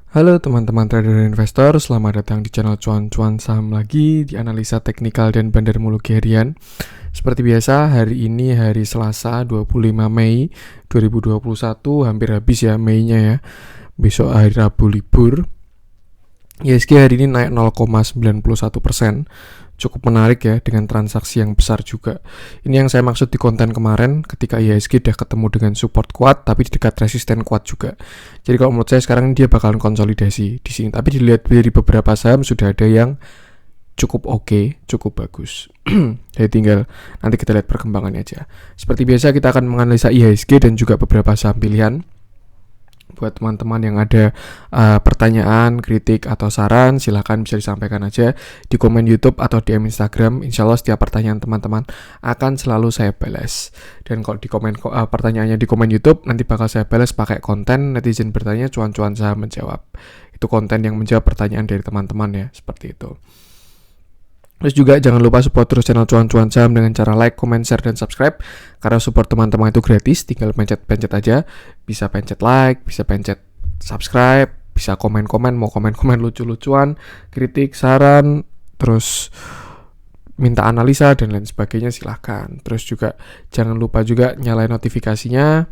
Halo teman-teman trader dan investor, selamat datang di channel Cuan-Cuan Saham lagi di analisa teknikal dan bandarmologi harian. Seperti biasa, hari ini hari Selasa 25 Mei 2021, hampir habis ya Mei-nya ya. Besok hari Rabu libur. IHSG hari ini naik 0,91%. Cukup menarik ya, dengan transaksi yang besar juga. Ini yang saya maksud di konten kemarin, ketika IHSG udah ketemu dengan support kuat tapi di dekat resisten kuat juga. Jadi kalau menurut saya sekarang dia bakalan konsolidasi di sini, tapi dilihat dari beberapa saham sudah ada yang cukup oke, cukup bagus. Jadi tinggal nanti kita lihat perkembangannya aja. Seperti biasa kita akan menganalisa IHSG dan juga beberapa saham pilihan. Buat teman-teman yang ada pertanyaan, kritik, atau saran, silahkan bisa disampaikan aja di komen YouTube atau DM Instagram. Insya Allah setiap pertanyaan teman-teman akan selalu saya balas. Dan kalau di komen pertanyaannya di komen YouTube, nanti bakal saya balas pakai konten netizen bertanya, cuan-cuan saham menjawab. Itu konten yang menjawab pertanyaan dari teman-teman ya, seperti itu. Terus juga jangan lupa support terus channel Cuan-Cuan Saham dengan cara like, comment, share, dan subscribe. Karena support teman-teman itu gratis, tinggal pencet-pencet aja. Bisa pencet like, bisa pencet subscribe, bisa komen-komen, mau komen-komen lucu-lucuan, kritik, saran, terus minta analisa dan lain sebagainya silahkan. Terus juga jangan lupa juga nyalain notifikasinya,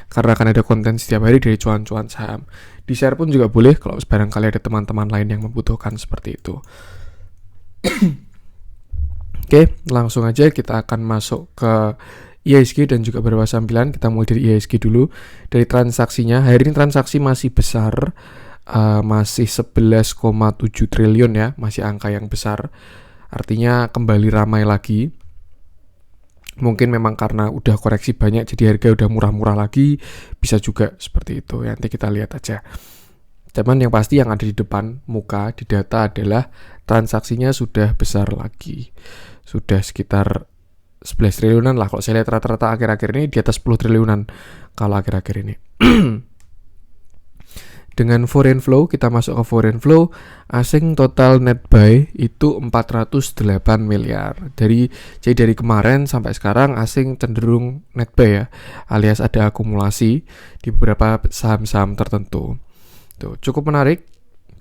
karena akan ada konten setiap hari dari Cuan-Cuan Saham. Di share pun juga boleh kalau barangkali ada teman-teman lain yang membutuhkan seperti itu. Oke, langsung aja kita akan masuk ke IHSG dan juga beberapa saham pilihan. Kita mulai dari IHSG dulu. Dari transaksinya, hari ini transaksi masih besar, masih 11,7 triliun ya, masih angka yang besar. Artinya kembali ramai lagi. Mungkin memang karena udah koreksi banyak jadi harga udah murah-murah lagi, bisa juga seperti itu. Nanti kita lihat aja. Cuman yang pasti yang ada di depan muka di data adalah transaksinya sudah besar lagi. Sudah sekitar 11 triliunan lah. Kalau saya lihat rata-rata akhir-akhir ini di atas 10 triliunan kalau akhir-akhir ini. Dengan foreign flow, kita masuk ke foreign flow, asing total net buy itu 408 miliar. Jadi dari kemarin sampai sekarang asing cenderung net buy ya, alias ada akumulasi di beberapa saham-saham tertentu. Tuh, cukup menarik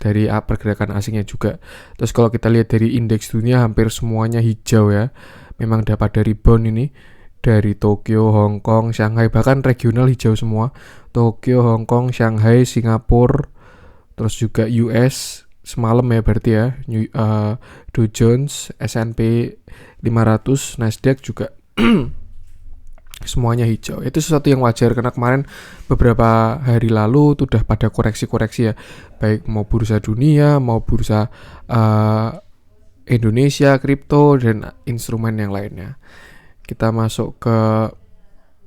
dari pergerakan asingnya juga. Terus kalau kita lihat dari indeks dunia hampir semuanya hijau ya. Memang dapat dari bond ini, dari Tokyo, Hong Kong, Shanghai, bahkan regional hijau semua. Tokyo, Hong Kong, Shanghai, Singapura, terus juga US semalam ya berarti ya, Dow Jones, S&P 500, Nasdaq juga semuanya hijau. Itu sesuatu yang wajar karena kemarin beberapa hari lalu itu udah pada koreksi-koreksi ya, baik mau bursa dunia, mau bursa Indonesia, kripto, dan instrumen yang lainnya. Kita masuk ke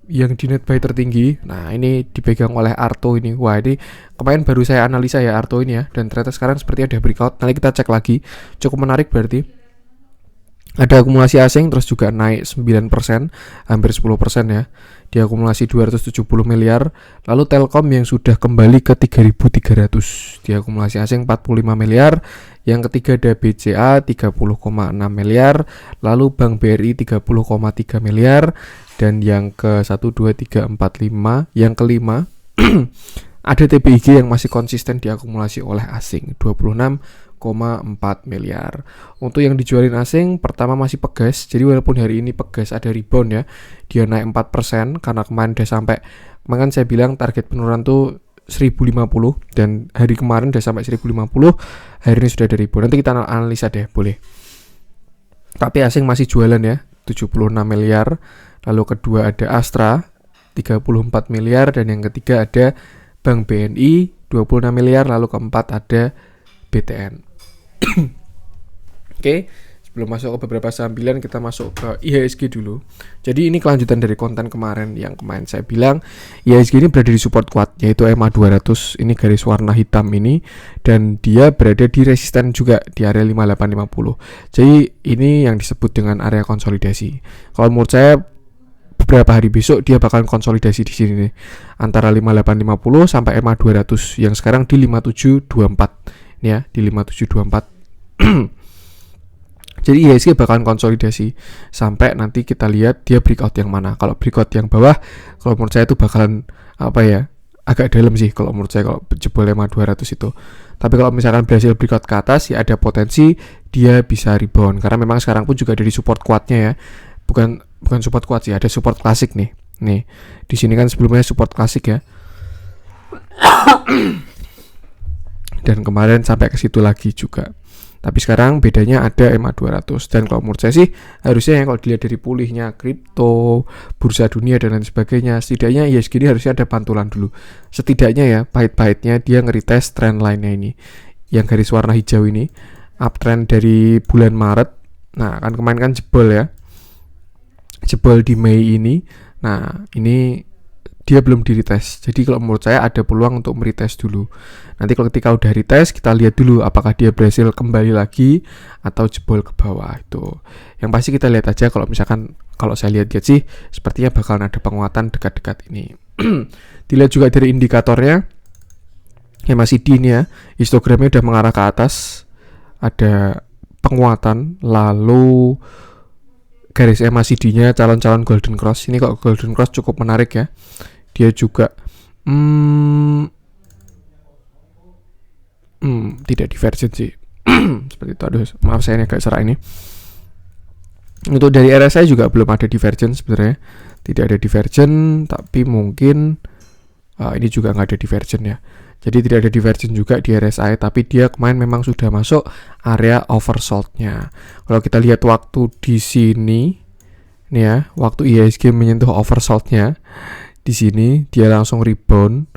yang di net buy tertinggi. Nah, ini dipegang oleh Arto ini. Wah, ini kemarin baru saya analisa ya Arto ini ya, dan ternyata sekarang seperti ada breakout. Nanti kita cek lagi. Cukup menarik berarti. Ada akumulasi asing terus juga naik 9%, hampir 10% ya. Diakumulasi 270 miliar. Lalu Telkom yang sudah kembali ke 3.300. Diakumulasi asing 45 miliar. Yang ketiga ada BCA 30,6 miliar. Lalu Bank BRI 30,3 miliar. Dan yang ke 1, 2, 3, 4, 5. Yang kelima ada TBIG yang masih konsisten diakumulasi oleh asing 26,4 miliar. Untuk yang dijualin asing, pertama masih Pegas. Jadi walaupun hari ini Pegas ada rebound ya, dia naik 4% karena kemarin udah sampai, kemarin saya bilang target penurunan tuh 1050 dan hari kemarin udah sampai 1050, hari ini sudah ada rebound. Nanti kita analisa deh, boleh. Tapi asing masih jualan ya, 76 miliar. Lalu kedua ada Astra 34 miliar dan yang ketiga ada Bank BNI 26 miliar, lalu keempat ada BTN. Oke, sebelum masuk ke beberapa saham pilihan, kita masuk ke IHSG dulu. Jadi ini kelanjutan dari konten kemarin yang kemarin saya bilang IHSG ini berada di support kuat, yaitu EMA 200. Ini garis warna hitam ini, dan dia berada di resisten juga di area 5850. Jadi ini yang disebut dengan area konsolidasi. Kalau menurut saya beberapa hari besok dia bakal konsolidasi di sini nih, antara 5850 sampai EMA 200 yang sekarang di 5724 ya, di 5724. Jadi IHSG bakalan konsolidasi sampai nanti kita lihat dia breakout yang mana. Kalau breakout yang bawah, kalau menurut saya itu bakalan agak dalam sih kalau menurut saya kalau jebol EMA 200 itu. Tapi kalau misalkan berhasil breakout ke atas ya ada potensi dia bisa rebound karena memang sekarang pun juga ada di support kuatnya ya. Bukan support kuat sih, ada support klasik nih. Nih, di sini kan sebelumnya support klasik ya. Dan kemarin sampai ke situ lagi juga. Tapi sekarang bedanya ada EMA 200. Dan kalau menurut saya sih harusnya kalau dilihat dari pulihnya kripto, bursa dunia dan lain sebagainya, setidaknya IHSG ini harusnya ada pantulan dulu. Setidaknya ya, pahit-pahitnya dia nge-retest trend line-nya ini. Yang garis warna hijau ini, uptrend dari bulan Maret. Nah, kan kemarin kan jebol ya. Jebol di Mei ini. Nah, ini dia belum di-retest. Jadi kalau menurut saya ada peluang untuk meretest dulu. Nanti kalau ketika udah retest, kita lihat dulu apakah dia berhasil kembali lagi atau jebol ke bawah itu. Yang pasti kita lihat aja kalau misalkan kalau saya lihat sih sepertinya bakalan ada penguatan dekat-dekat ini. Dilihat juga dari indikatornya. Ya masih di ini ya. Histogramnya udah mengarah ke atas. Ada penguatan lalu garis MACD-nya calon-calon Golden Cross. Ini kok Golden Cross cukup menarik ya. Dia juga tidak divergent sih. Seperti itu. Aduh, maaf saya ini agak serak ini. Untuk dari RSI juga belum ada divergent sebenarnya. Tidak ada divergent, tapi mungkin ini juga nggak ada divergent ya. Jadi tidak ada divergent juga di RSI, tapi dia kemarin memang sudah masuk area oversold-nya. Kalau kita lihat waktu di sini, nih ya, waktu IHSG menyentuh oversold-nya, di sini dia langsung rebound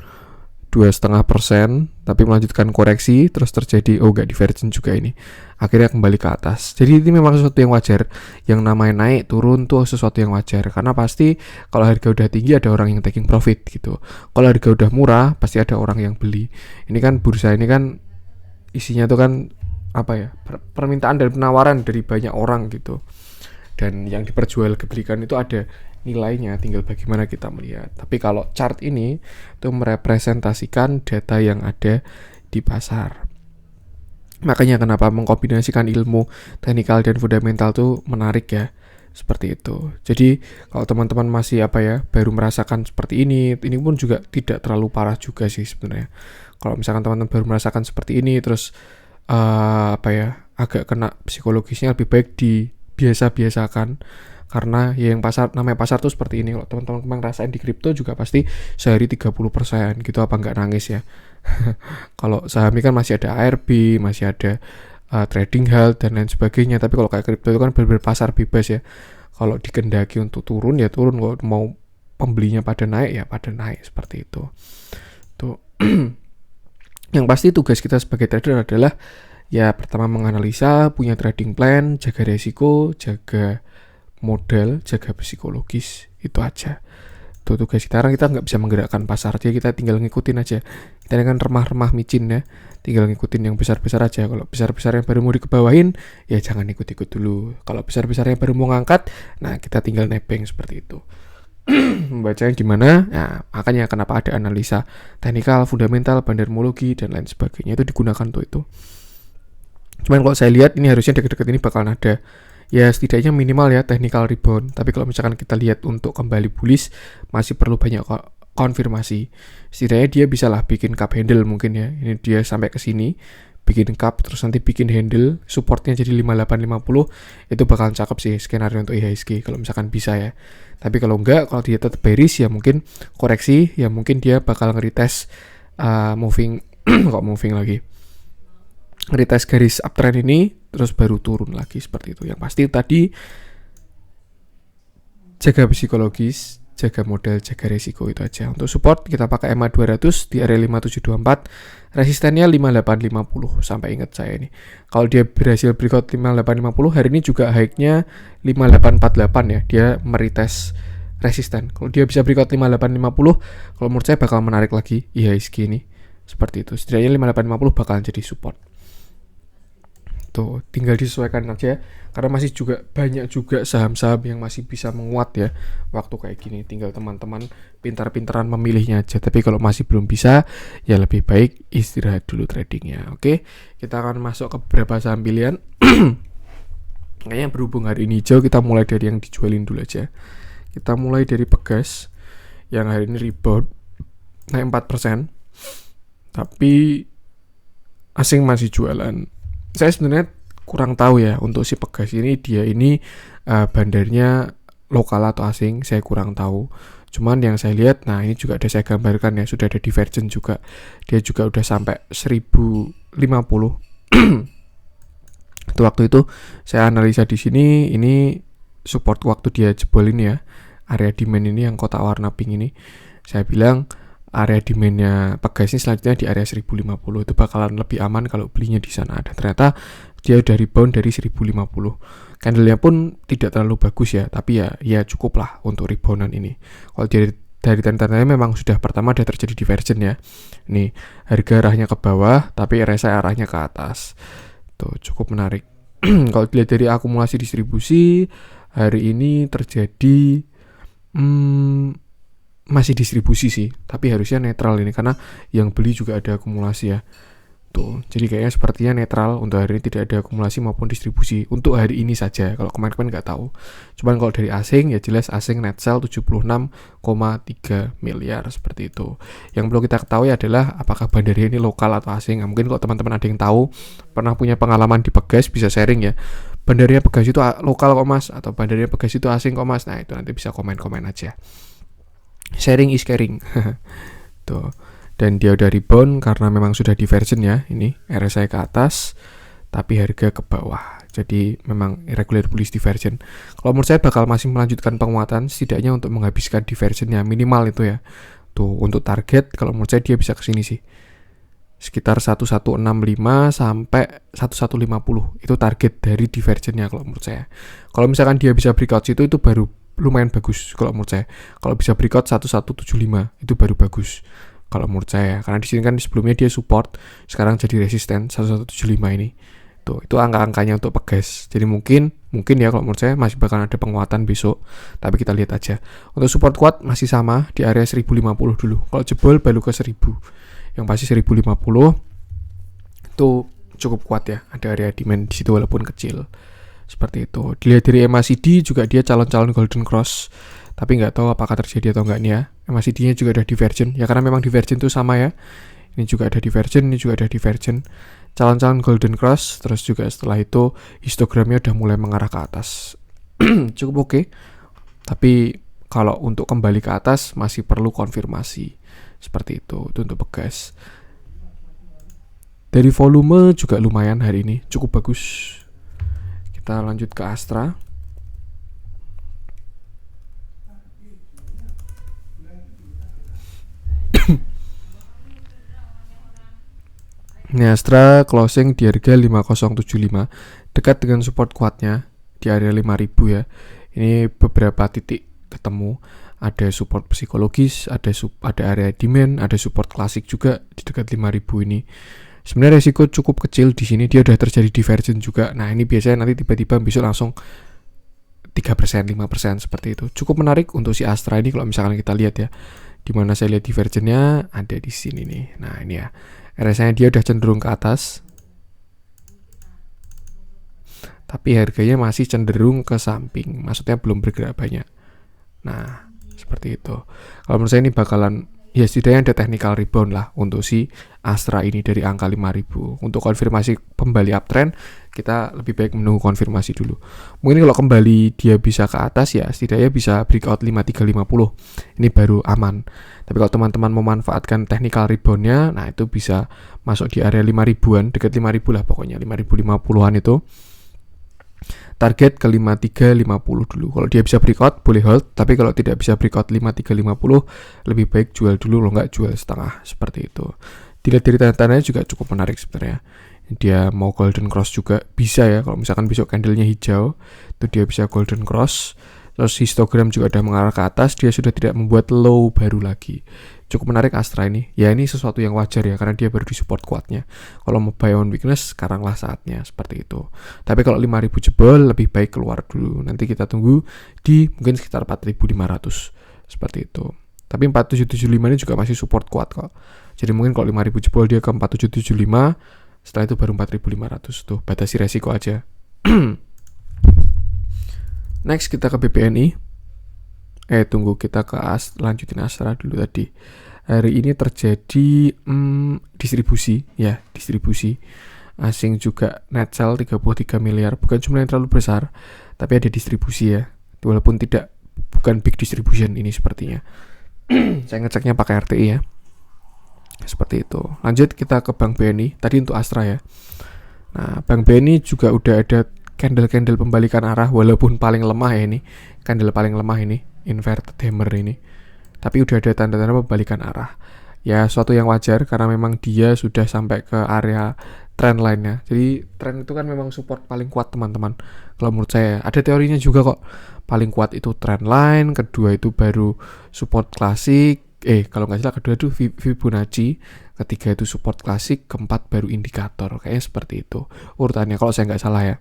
2,5%, tapi melanjutkan koreksi, terus terjadi nggak divergent juga ini. Akhirnya kembali ke atas. Jadi ini memang sesuatu yang wajar. Yang namanya naik turun tuh sesuatu yang wajar. Karena pasti kalau harga udah tinggi ada orang yang taking profit gitu. Kalau harga udah murah pasti ada orang yang beli. Ini kan bursa ini kan isinya tuh kan apa ya? Permintaan dan penawaran dari banyak orang gitu. Dan yang diperjualbelikan itu ada nilainya, tinggal bagaimana kita melihat. Tapi kalau chart ini itu merepresentasikan data yang ada di pasar. Makanya kenapa mengkombinasikan ilmu teknikal dan fundamental tuh menarik ya. Seperti itu. Jadi kalau teman-teman masih baru merasakan seperti ini pun juga tidak terlalu parah juga sih sebenarnya. Kalau misalkan teman-teman baru merasakan seperti ini terus agak kena psikologisnya, lebih baik dibiasa-biasakan. Karena ya yang namanya pasar tuh seperti ini. Kalau teman-teman kemarin rasain di kripto juga pasti sehari 30% gitu, apa nggak nangis ya. Kalau saham ini kan masih ada ARB, masih ada trading halt dan lain sebagainya. Tapi kalau kayak kripto itu kan benar-benar pasar bebas ya. Kalau dikendaki untuk turun ya turun, kalau mau pembelinya pada naik ya pada naik, seperti itu. Tuh. Yang pasti tugas kita sebagai trader adalah ya pertama menganalisa, punya trading plan, jaga resiko, jaga modal, jaga psikologis, itu aja. Itu tugas kita. Sekarang kita nggak bisa menggerakkan pasar, jadi kita tinggal ngikutin aja. Kita kan remah-remah micin ya, tinggal ngikutin yang besar-besar aja. Kalau besar-besar yang baru mau dikebawahin, ya jangan ikut-ikut dulu. Kalau besar-besar yang baru mau ngangkat, nah kita tinggal nebeng seperti itu. Membacanya gimana? Nah, makanya kenapa ada analisa teknikal, fundamental, bandarmologi dan lain sebagainya itu digunakan untuk itu. Cuman kalau saya lihat ini harusnya dekat-dekat ini bakalan ada ya setidaknya minimal ya technical rebound. Tapi kalau misalkan kita lihat untuk kembali bullish masih perlu banyak konfirmasi. Setidaknya dia bisa lah bikin cup handle mungkin ya. Ini dia sampai ke sini bikin cup terus nanti bikin handle, supportnya jadi 5850, itu bakalan cakep sih skenario untuk IHSG kalau misalkan bisa ya. Tapi kalau enggak, kalau dia tetap bearish ya mungkin koreksi, ya mungkin dia bakal nge-retest moving lagi, retest garis uptrend ini terus baru turun lagi seperti itu. Yang pasti tadi jaga psikologis, jaga modal, jaga resiko, itu aja. Untuk support kita pakai EMA 200 di area 5724, resistennya 5850 sampai ingat saya ini. Kalau dia berhasil breakout 5850, hari ini juga high-nya 5848 ya. Dia meretest resisten. Kalau dia bisa breakout 5850, kalau menurut saya bakal menarik lagi IHSG ini. Seperti itu. Setidaknya 5850 bakalan jadi support. Tuh, tinggal disesuaikan aja karena masih juga banyak juga saham-saham yang masih bisa menguat ya waktu kayak gini. Tinggal teman-teman pintar-pintaran memilihnya aja. Tapi kalau masih belum bisa, ya lebih baik istirahat dulu tradingnya. Oke, kita akan masuk ke beberapa saham pilihan. Kayaknya berhubung hari ini hijau, kita mulai dari yang dijualin dulu aja. Kita mulai dari Pegas yang hari ini rebound naik 4%, tapi asing masih jualan. Saya sebenarnya kurang tahu ya untuk si Pegas ini, dia ini bandarnya lokal atau asing, saya kurang tahu. Cuman yang saya lihat, nah ini juga ada saya gambarkan ya, sudah ada divergent juga. Dia juga udah sampai 1050. Itu waktu itu saya analisa di sini, ini support waktu dia jebol ini ya, area demand ini yang kotak warna pink ini. Saya bilang area demandnya Pegas ini selanjutnya di area 1050, itu bakalan lebih aman kalau belinya di sana. Dan ternyata dia udah rebound dari 1050. Candlenya pun tidak terlalu bagus ya, tapi ya cukup lah untuk reboundan ini. Kalau dari tanda-tandanya memang sudah pertama ada terjadi divergent ya. Nih, harga arahnya ke bawah, tapi RSI arahnya ke atas. Tuh, cukup menarik. Kalau dilihat dari akumulasi distribusi, hari ini terjadi masih distribusi sih, tapi harusnya netral ini karena yang beli juga ada akumulasi ya. Tuh, jadi kayaknya sepertinya netral untuk hari ini, tidak ada akumulasi maupun distribusi untuk hari ini saja. Kalau kemarin-kemarin nggak tahu. Cuman kalau dari asing ya jelas asing net sell 76,3 miliar seperti itu. Yang perlu kita ketahui adalah apakah bandarnya ini lokal atau asing. Nah, mungkin kalau teman-teman ada yang tahu, pernah punya pengalaman di Pegas, bisa sharing ya. Bandarnya Pegas itu lokal kok mas, atau bandarnya Pegas itu asing kok mas. Nah itu nanti bisa komen-komen aja. Sharing is caring. Tuh. Dan dia udah rebound karena memang sudah divergent ya, ini RSI ke atas tapi harga ke bawah, jadi memang irregular bullish divergent. Kalau menurut saya bakal masih melanjutkan penguatan setidaknya untuk menghabiskan divergentnya minimal itu ya. Tuh untuk target kalau menurut saya dia bisa kesini sih sekitar 1165 sampai 1150, itu target dari divergentnya kalau menurut saya. Kalau misalkan dia bisa breakout situ, itu baru lumayan bagus kalau menurut saya. Kalau bisa breakout 1175 itu baru bagus kalau menurut saya, karena di sini kan sebelumnya dia support, sekarang jadi resisten 1175 ini. Tuh, itu angka-angkanya untuk Pegas. Jadi mungkin ya kalau menurut saya masih bakal ada penguatan besok, tapi kita lihat aja. Untuk support kuat masih sama di area 1050 dulu. Kalau jebol baru ke 1000. Yang pasti 1050 itu cukup kuat ya. Ada area demand di situ walaupun kecil. Seperti itu. Dilihat dari MACD juga dia calon-calon golden cross, tapi nggak tahu apakah terjadi atau nggak nih ya. MACD-nya juga ada divergent ya, karena memang divergent itu sama ya. Ini juga ada divergent, ini juga ada divergent. Calon-calon golden cross, terus juga setelah itu histogramnya udah mulai mengarah ke atas. Cukup oke. Tapi kalau untuk kembali ke atas masih perlu konfirmasi. Seperti itu untuk Pegas. Dari volume juga lumayan hari ini, cukup bagus. Kita lanjut ke Astra. Ini Astra closing di harga 5075, dekat dengan support kuatnya di area 5000 ya. Ini beberapa titik ketemu, ada support psikologis, ada area demand, ada support klasik juga di dekat 5000 ini. Sebenarnya resiko cukup kecil di sini, dia udah terjadi divergent juga. Nah, ini biasanya nanti tiba-tiba besok langsung 3%, 5% seperti itu. Cukup menarik untuk si Astra ini kalau misalkan kita lihat ya. Dimana saya lihat divergentnya ada di sini nih. Nah, ini ya. RSI-nya dia udah cenderung ke atas, tapi harganya masih cenderung ke samping, maksudnya belum bergerak banyak. Nah, seperti itu. Kalau menurut saya ini bakalan, ya setidaknya ada technical rebound lah untuk si Astra ini dari angka 5000. Untuk konfirmasi kembali uptrend, kita lebih baik menunggu konfirmasi dulu. Mungkin kalau kembali dia bisa ke atas ya setidaknya bisa breakout 5350. Ini baru aman. Tapi kalau teman-teman memanfaatkan technical reboundnya, nah itu bisa masuk di area 5000-an, dekat 5000 lah pokoknya, 5050-an itu. Target ke 5350 dulu. Kalau dia bisa breakout boleh hold, tapi kalau tidak bisa breakout 5350 lebih baik jual dulu, lo nggak jual setengah, seperti itu. Dilihat dari tanda-tandanya juga cukup menarik sebenarnya. Dia mau golden cross juga bisa ya, kalau misalkan besok candlenya hijau itu dia bisa golden cross. Terus histogram juga udah mengarah ke atas, dia sudah tidak membuat low baru lagi. Cukup menarik Astra ini. Ya ini sesuatu yang wajar ya, karena dia baru di support kuatnya. Kalau mau buy on weakness, sekaranglah saatnya, seperti itu. Tapi kalau 5000 jebol, lebih baik keluar dulu. Nanti kita tunggu di mungkin sekitar 4500, seperti itu. Tapi 4775 ini juga masih support kuat kok. Jadi mungkin kalau 5000 jebol dia ke 4775, setelah itu baru 4500. Tuh, batasi resiko aja. Next kita ke BPNI. Tunggu, kita ke lanjutin Astra dulu tadi. hari ini terjadi distribusi asing juga net sell 33 miliar, bukan jumlah yang terlalu besar, tapi ada distribusi ya, walaupun bukan big distribution ini sepertinya. Saya ngeceknya pakai RTI ya, seperti itu. Lanjut kita ke Bank BNI, tadi untuk Astra ya. Nah, Bank BNI juga udah ada candle pembalikan arah, walaupun paling lemah ya ini, candle paling lemah ini, inverted hammer ini, tapi udah ada tanda-tanda pembalikan arah. Ya, suatu yang wajar karena memang dia sudah sampai ke area trend line-nya. Jadi trend itu kan memang support paling kuat teman-teman. Kalau menurut saya, ada teorinya juga kok. Paling kuat itu trend line, kedua itu baru support klasik. Kalau nggak salah kedua itu Fibonacci, ketiga itu support klasik, keempat baru indikator. Kayaknya seperti itu urutannya kalau saya nggak salah ya.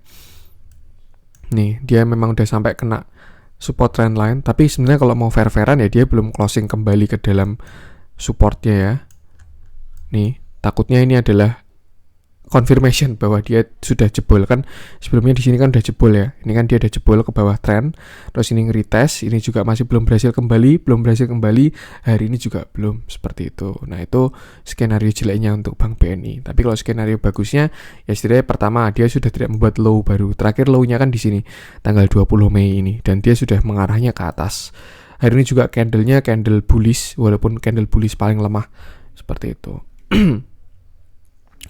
Nih, dia memang udah sampai kena support trend line, tapi sebenarnya kalau mau fair-fairan ya dia belum closing kembali ke dalam supportnya ya. Nih, takutnya ini adalah confirmation bahwa dia sudah jebol, kan sebelumnya di sini kan udah jebol ya. Ini kan dia udah jebol ke bawah trend, terus ini nge-retest, ini juga masih belum berhasil kembali, hari ini juga belum, seperti itu. Nah, itu skenario jeleknya untuk Bank BNI. Tapi kalau skenario bagusnya ya setidaknya pertama dia sudah tidak membuat low baru. Terakhir low-nya kan di sini tanggal 20 Mei ini dan dia sudah mengarahnya ke atas. Hari ini juga candle-nya candle bullish, walaupun candle bullish paling lemah, seperti itu.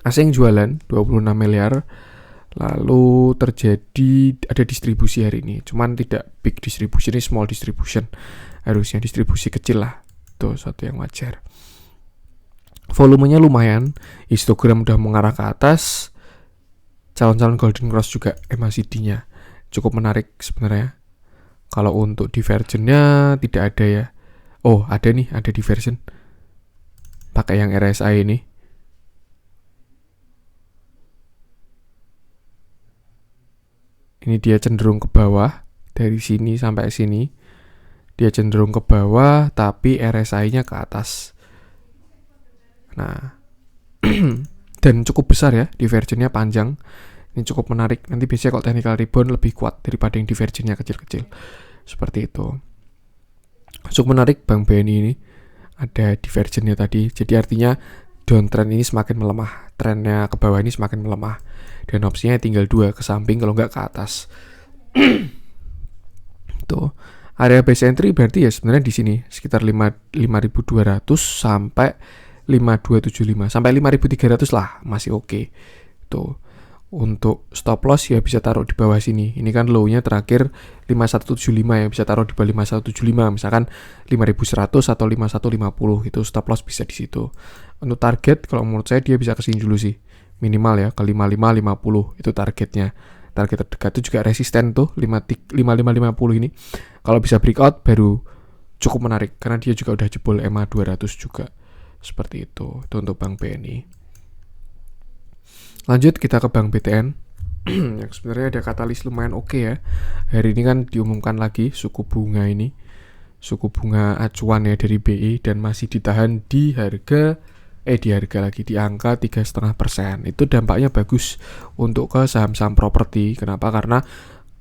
Asing jualan 26 miliar. Lalu terjadi ada distribusi hari ini. Cuman tidak big distribution, ini small distribution. Harusnya distribusi kecil lah. Itu suatu yang wajar. Volumenya lumayan. Histogram udah mengarah ke atas. Calon-calon golden cross juga MACD-nya cukup menarik sebenarnya. Kalau untuk divergennya tidak ada ya. Oh, ada nih, ada diversion. Pakai yang RSI ini. Ini dia cenderung ke bawah, dari sini sampai sini. Dia cenderung ke bawah, tapi RSI-nya ke atas. Nah, dan cukup besar ya, divergennya panjang. Ini cukup menarik. Nanti biasanya kalau technical rebound lebih kuat daripada yang divergennya kecil-kecil. Seperti itu. Cukup menarik Bank BNI ini. Ada divergennya tadi. Jadi artinya downtrend ini semakin melemah. Trennya ke bawah ini semakin melemah. Dan opsinya tinggal 2 ke samping kalau nggak ke atas. Tuh. Area base entry berarti ya sebenarnya di sini sekitar 5.200 sampai 5.275 sampai 5.300 lah, masih oke. Tuh. Untuk stop loss ya bisa taruh di bawah sini. Ini kan low-nya terakhir 5175 ya, bisa taruh di bawah 5175, misalkan 5100 atau 5150, itu stop loss bisa di situ. Untuk target kalau menurut saya dia bisa ke sini dulu sih. Minimal ya ke 5550 itu targetnya. Target terdekat itu juga resisten tuh 5550 ini. Kalau bisa breakout baru cukup menarik karena dia juga udah jebol EMA 200 juga. Seperti itu. Itu untuk Bank BNI. Lanjut kita ke Bank BTN. Yang sebenarnya ada katalis lumayan oke ya. Hari ini kan diumumkan lagi suku bunga ini. Suku bunga acuan ya dari BI dan masih ditahan di angka 3,5%. Itu dampaknya bagus untuk ke saham-saham properti. Kenapa? Karena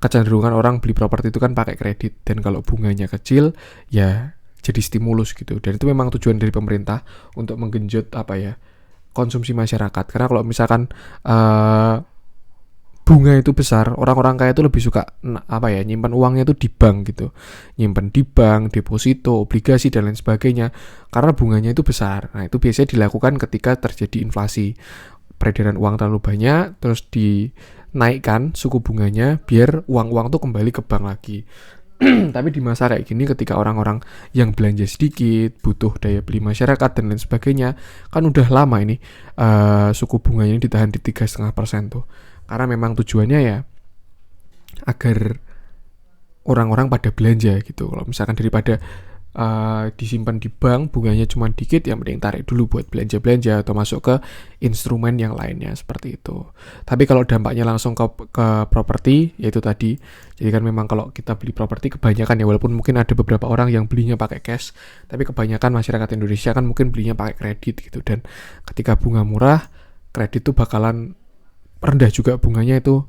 kecenderungan orang beli properti itu kan pakai kredit, dan kalau bunganya kecil ya jadi stimulus gitu. Dan itu memang tujuan dari pemerintah untuk menggenjot konsumsi masyarakat. Karena kalau misalkan bunga itu besar, orang-orang kaya itu lebih suka nyimpan uangnya itu di bank gitu. Nyimpan di bank, deposito, obligasi dan lain sebagainya karena bunganya itu besar. Nah, itu biasanya dilakukan ketika terjadi inflasi. Peredaran uang terlalu banyak, terus dinaikkan suku bunganya biar uang-uang tuh kembali ke bank lagi. Tapi di masa kayak gini ketika orang-orang yang belanja sedikit, butuh daya beli masyarakat dan lain sebagainya, kan udah lama ini suku bunganya ini ditahan di 3,5% tuh. Karena memang tujuannya ya agar orang-orang pada belanja gitu. Kalau misalkan daripada disimpan di bank bunganya cuma dikit, yang mending tarik dulu buat belanja-belanja atau masuk ke instrumen yang lainnya, seperti itu. Tapi kalau dampaknya langsung ke properti, yaitu tadi, jadi kan memang kalau kita beli properti kebanyakan ya, walaupun mungkin ada beberapa orang yang belinya pakai cash, tapi kebanyakan masyarakat Indonesia kan mungkin belinya pakai kredit gitu. Dan ketika bunga murah, kredit tuh bakalan rendah juga bunganya itu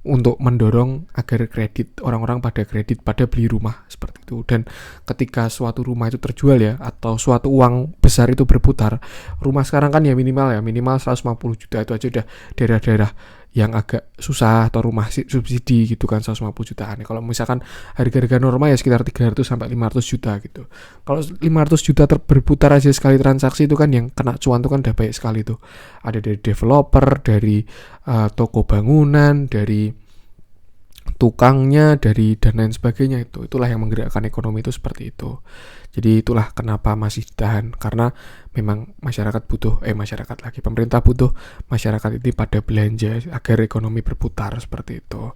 untuk mendorong agar kredit, orang-orang pada kredit, pada beli rumah seperti itu. Dan ketika suatu rumah itu terjual ya, atau suatu uang besar itu berputar, rumah sekarang kan ya minimal 150 juta itu aja udah daerah-daerah yang agak susah, atau rumah subsidi gitu kan 150 jutaan. Kalau misalkan harga-harga normal ya sekitar 300 sampai 500 juta gitu. Kalau 500 juta berputar aja sekali transaksi itu kan yang kena cuan itu kan udah banyak sekali tuh. Ada dari developer, dari toko bangunan, dari tukangnya, dari dan lain sebagainya. Itulah yang menggerakkan ekonomi itu seperti itu. Jadi itulah kenapa masih ditahan, karena memang pemerintah butuh masyarakat ini pada belanja agar ekonomi berputar seperti itu.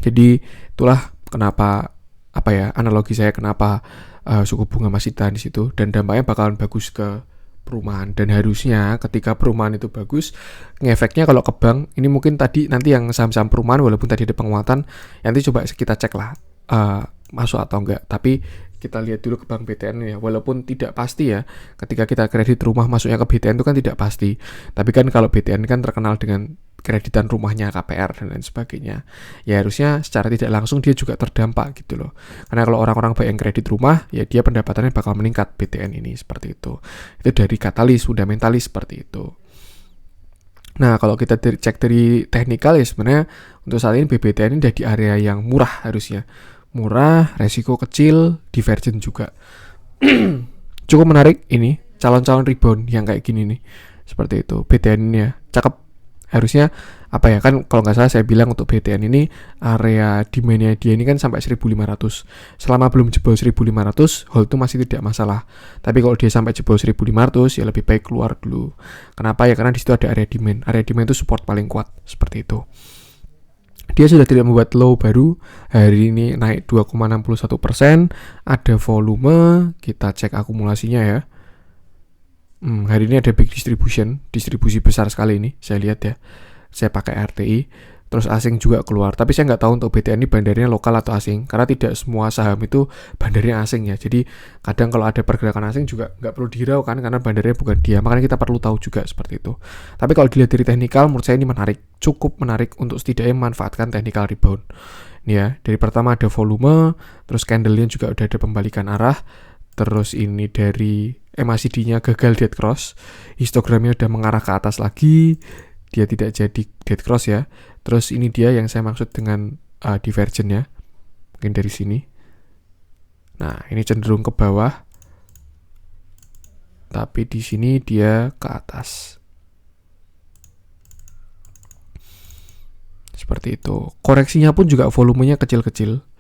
Jadi itulah kenapa analogi saya kenapa suku bunga masih tahan di situ, dan dampaknya bakalan bagus ke perumahan. Dan harusnya ketika perumahan itu bagus, ngefeknya kalau ke bank ini mungkin nanti yang saham-saham perumahan walaupun tadi ada penguatan, nanti coba kita cek lah masuk atau enggak. Tapi kita lihat dulu ke bank BTN ya, walaupun tidak pasti ya, ketika kita kredit rumah masuknya ke BTN itu kan tidak pasti. Tapi kan kalau BTN kan terkenal dengan kreditan rumahnya, KPR dan lain sebagainya, ya harusnya secara tidak langsung dia juga terdampak gitu loh. Karena kalau orang-orang banyak yang kredit rumah, ya dia pendapatannya bakal meningkat BTN ini seperti itu. Itu dari katalis fundamentalis seperti itu. Nah, kalau kita cek dari teknikal ya sebenarnya untuk saat ini BBTN ini udah di area yang murah harusnya. Murah, resiko kecil, divergen juga. Cukup menarik ini, calon-calon rebound yang kayak gini nih. Seperti itu, BTN-nya cakep. Harusnya kan kalau nggak salah saya bilang untuk BTN ini area demand-nya dia ini kan sampai 1.500. Selama belum jebol 1.500, hold itu masih tidak masalah. Tapi kalau dia sampai jebol 1.500 ya lebih baik keluar dulu. Kenapa ya? Karena di situ ada area demand. Area demand itu support paling kuat seperti itu. Dia sudah tidak membuat low baru. Hari ini naik 2,61%. Ada volume, kita cek akumulasinya ya. Hari ini ada big distribusi besar sekali ini, saya lihat ya. Saya pakai RTI, terus asing juga keluar. Tapi saya nggak tahu untuk BTN ini bandarnya lokal atau asing, karena tidak semua saham itu bandarnya asing ya. Jadi kadang kalau ada pergerakan asing juga nggak perlu dihiraukan, karena bandarnya bukan dia. Makanya kita perlu tahu juga seperti itu. Tapi kalau dilihat dari teknikal, menurut saya ini cukup menarik untuk setidaknya memanfaatkan technical rebound. Ini ya, dari pertama ada volume, terus candle-nya juga udah ada pembalikan arah. Terus ini dari MACD-nya gagal dead cross, histogramnya udah mengarah ke atas lagi, dia tidak jadi dead cross ya. Terus ini dia yang saya maksud dengan divergen ya, mungkin dari sini. Nah, ini cenderung ke bawah, tapi di sini dia ke atas. Seperti itu. Koreksinya pun juga volumenya kecil-kecil.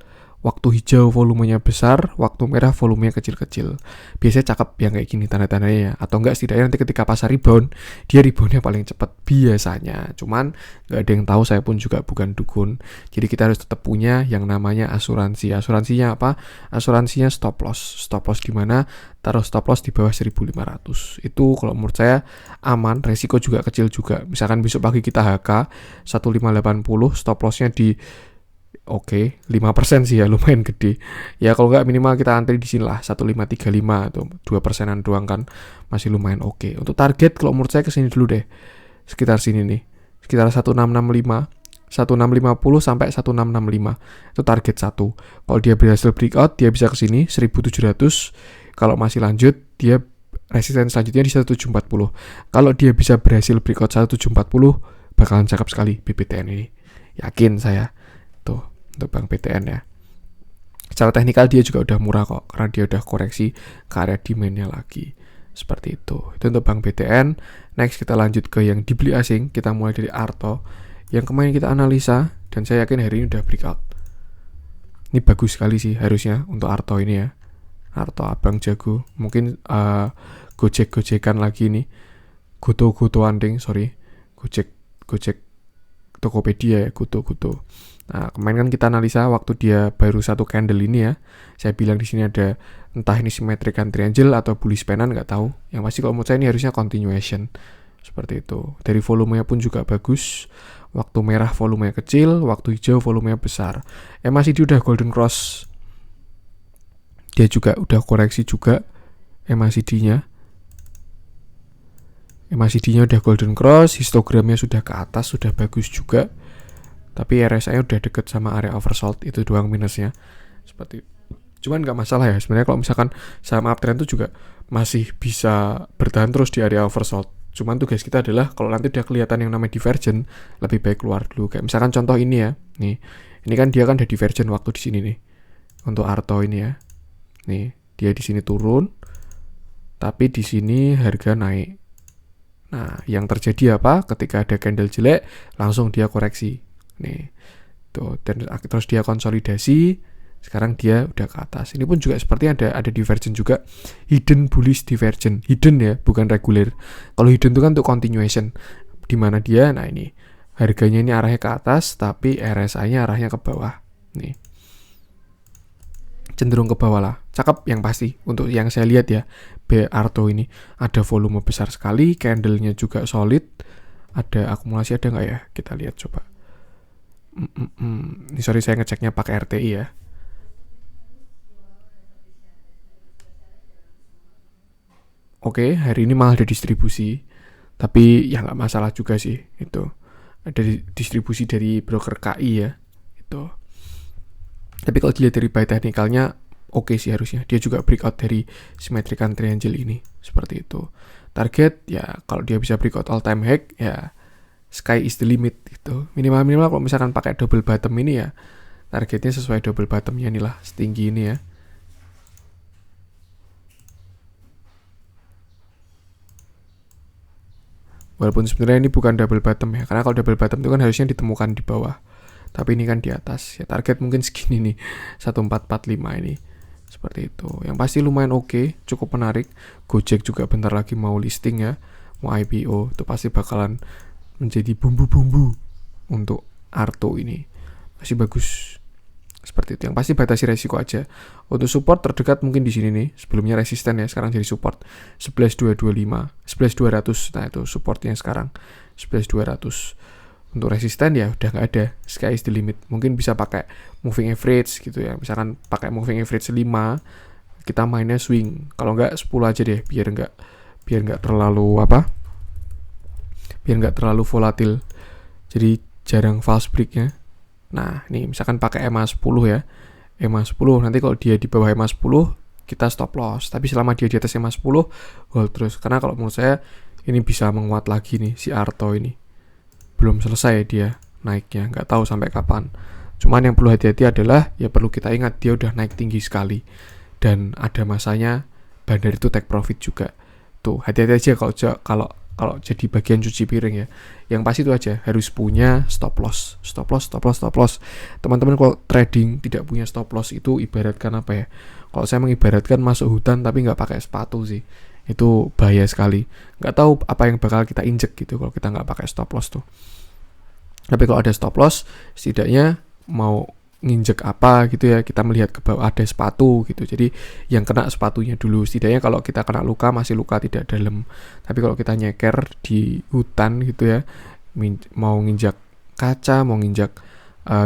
Waktu hijau volumenya besar, waktu merah volumenya kecil-kecil. Biasanya cakep yang kayak gini tanda-tandanya ya. Atau enggak setidaknya nanti ketika pasar rebound, dia reboundnya paling cepat biasanya. Cuman nggak ada yang tahu, saya pun juga bukan dukun. Jadi kita harus tetap punya yang namanya asuransi. Asuransinya apa? Asuransinya stop loss. Stop loss di mana? Taruh stop loss di bawah 1.500. Itu kalau menurut saya aman, resiko juga kecil juga. Misalkan besok pagi kita HK 1580, stop lossnya di 5% sih ya, lumayan gede. Ya kalau nggak minimal kita antri di sini lah 1535 atau 2%-an doang kan masih lumayan oke. Untuk target kalau menurut saya kesini dulu deh. Sekitar sini nih. Sekitar 1665, 1650 sampai 1665. Itu target 1. Kalau dia berhasil breakout, dia bisa kesini 1700. Kalau masih lanjut, dia resisten selanjutnya di 1740. Kalau dia bisa berhasil breakout 1740, bakalan cakep sekali BBTN ini. Yakin saya. Tuh. Untuk Bank BTN ya. Secara teknikal dia juga udah murah kok, karena dia udah koreksi ke area demand-nya lagi. Seperti itu. Itu untuk Bank BTN. Next kita lanjut ke yang dibeli asing. Kita mulai dari Arto yang kemarin kita analisa, dan saya yakin hari ini udah breakout. Ini bagus sekali sih harusnya untuk Arto ini ya. Arto abang jago. Mungkin gojek-gojekan lagi nih. Goto-gotoan ding, Gojek Tokopedia ya, Goto. Nah, kemarin kan kita analisa waktu dia baru satu candle ini ya. Saya bilang di sini ada entah ini symmetric triangle atau bullish pennant, nggak tahu. Yang pasti kalau menurut saya ini harusnya continuation. Seperti itu. Dari volumenya pun juga bagus. Waktu merah volumenya kecil, waktu hijau volumenya besar. Masih dia udah golden cross. Dia juga udah koreksi juga MACD-nya. MACD-nya udah golden cross, histogramnya sudah ke atas, sudah bagus juga. Tapi RSI-nya udah deket sama area oversold, itu doang minusnya. Seperti cuman nggak masalah ya sebenarnya kalau misalkan saham uptrend itu juga masih bisa bertahan terus di area oversold. Cuman tugas kita adalah kalau nanti udah kelihatan yang namanya divergent, lebih baik keluar dulu. Kayak misalkan contoh ini ya, nih, ini kan dia kan ada divergent waktu di sini nih, untuk Arto ini ya, nih dia di sini turun, tapi di sini harga naik. Nah, yang terjadi apa? Ketika ada candle jelek, langsung dia koreksi, nih, tuh, dan terus dia konsolidasi. Sekarang dia udah ke atas. Ini pun juga seperti ada divergent juga, hidden bullish divergent, hidden ya, bukan reguler. Kalau hidden itu kan untuk continuation, di mana dia, nah ini harganya ini arahnya ke atas, tapi RSI-nya arahnya ke bawah. Nih, cenderung ke bawah lah. Cakep yang pasti. Untuk yang saya lihat ya, Arto ini ada volume besar sekali, candle-nya juga solid. Ada akumulasi ada nggak ya? Kita lihat coba. Ini sorry saya ngeceknya pakai RTI ya. Oke, hari ini malah ada distribusi, tapi ya nggak masalah juga sih itu. Ada distribusi dari broker KI ya, itu. Tapi kalau dilihat dari buy technicalnya, oke sih harusnya. Dia juga breakout dari symmetrical triangle ini, seperti itu. Target ya kalau dia bisa breakout all time high ya sky is the limit gitu. Minimal kalau misalkan pakai double bottom ini ya targetnya sesuai double bottomnya nih lah, setinggi ini ya. Walaupun sebenarnya ini bukan double bottom ya, karena kalau double bottom itu kan harusnya ditemukan di bawah. Tapi ini kan di atas. Ya target mungkin segini nih, 1445 ini. Seperti itu. Yang pasti lumayan oke, cukup menarik. Gojek juga bentar lagi mau listing ya, mau IPO. Itu pasti bakalan menjadi bumbu-bumbu untuk Arto ini. Masih bagus. Seperti itu. Yang pasti batasi resiko aja. Untuk support terdekat mungkin di sini nih. Sebelumnya resisten ya, sekarang jadi support 11225, 11200. Nah, itu supportnya sekarang 11200. Untuk resisten ya udah nggak ada, sky is the limit. Mungkin bisa pakai moving average gitu ya. Misalkan pakai moving average 5, kita mainnya swing. Kalau nggak 10 aja deh, biar nggak terlalu biar nggak terlalu volatil. Jadi jarang false break-nya. Nah, ini misalkan pakai EMA 10 ya. EMA 10, nanti kalau dia di bawah EMA 10, kita stop loss. Tapi selama dia di atas EMA 10, hold terus. Karena kalau menurut saya, ini bisa menguat lagi nih, si Arto ini. Belum selesai dia naiknya, nggak tahu sampai kapan. Cuman yang perlu hati-hati adalah, ya perlu kita ingat, dia udah naik tinggi sekali. Dan ada masanya, bandar itu take profit juga. Tuh, hati-hati aja kalau jadi bagian cuci piring ya. Yang pasti itu aja, harus punya stop loss. Teman-teman kalau trading tidak punya stop loss itu ibaratkan apa ya? Kalau saya mengibaratkan masuk hutan tapi nggak pakai sepatu sih. Itu bahaya sekali. Nggak tahu apa yang bakal kita injek gitu kalau kita nggak pakai stop loss tuh. Tapi kalau ada stop loss, setidaknya mau nginjek apa gitu ya, kita melihat ke bawah ada sepatu gitu. Jadi yang kena sepatunya dulu. Setidaknya kalau kita kena luka, masih luka tidak dalam. Tapi kalau kita nyeker di hutan gitu ya, mau nginjak kaca, mau nginjak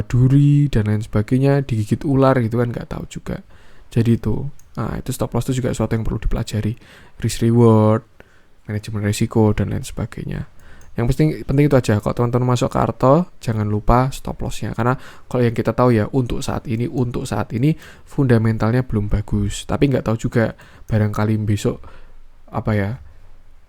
duri dan lain sebagainya, digigit ular gitu kan nggak tahu juga. Jadi itu, nah itu stop loss itu juga sesuatu yang perlu dipelajari. Risk reward, manajemen risiko dan lain sebagainya. Yang penting itu aja. Kalau teman-teman masuk ke Arto, jangan lupa stop loss-nya. Karena kalau yang kita tahu ya, untuk saat ini fundamentalnya belum bagus. Tapi nggak tahu juga, barangkali besok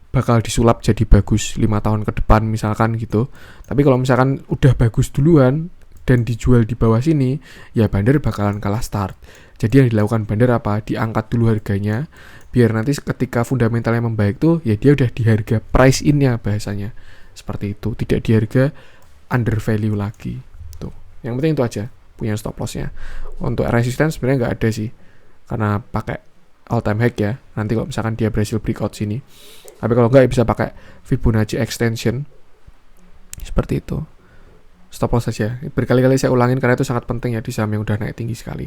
bakal disulap jadi bagus 5 tahun ke depan misalkan gitu. Tapi kalau misalkan udah bagus duluan dan dijual di bawah sini, ya bandar bakalan kalah start. Jadi yang dilakukan bandar apa? Diangkat dulu harganya, biar nanti ketika fundamentalnya membaik tuh, ya dia udah di harga price in-nya bahasanya. Seperti itu, tidak di harga under value lagi. Tuh. Yang penting itu aja, punya stop loss-nya. Untuk resisten sebenarnya nggak ada sih, karena pakai all time high ya. Nanti kalau misalkan dia berhasil breakout sini. Tapi kalau nggak ya bisa pakai Fibonacci extension. Seperti itu. Stop loss saja. Berkali-kali saya ulangin karena itu sangat penting ya di saham yang udah naik tinggi sekali.